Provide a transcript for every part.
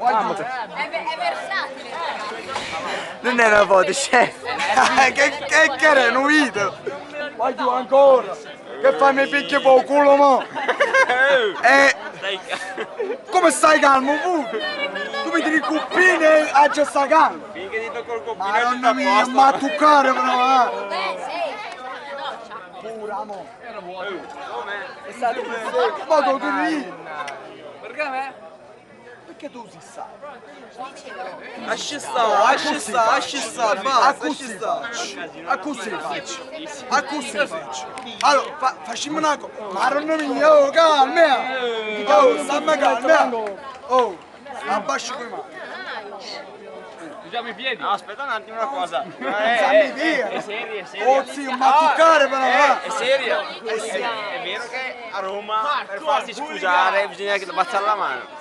È versatile. Non è una foto, chef. Che era un video. Vai giù ancora. Che fai mi picchi per il culo, mo? Come stai calmo, tu mi tiri cuppini e già stai calmo. Finché ti tocco il coppino Madonna mia, ma a toccare però, Sì. Pura, mo. Come? È stato così. Ma tu lì. Perché me? Perché tu si sa? Asci sta, basta, asci sta. A così faccio. A così faccio. Allora, facciamo una cosa. Madonna mia, oh, calma. Oh, stammi calma. Oh, abbascio con le mani. Usiamo i piedi. No, aspetta un attimo una cosa. Stammi via. È seria. Oh, zio, ma a toccare però, È seria. È vero che a Roma per farsi scusare bisogna che abbassare la mano.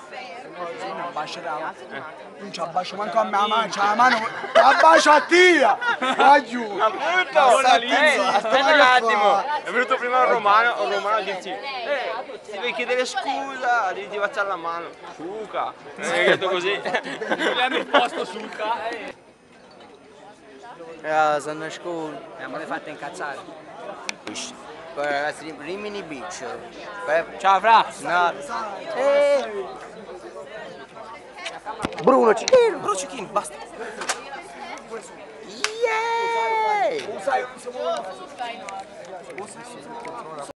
Non bacerà. Non ci abbascio manco a me la mano, c'ha la mano. Abbascio a tia. Vai giù. Appunto, aspetta un attimo. È venuto prima un romano a dirci ti devi chiedere scusa, devi baciare la mano. Suca. Mi hai detto così. Mi hanno risposto suca. Sono a scuola. Ma le fate incazzare. Ragazzi, Rimini Beach. Ciao Fra. No. Bruno Cicchino, basta. Yeah!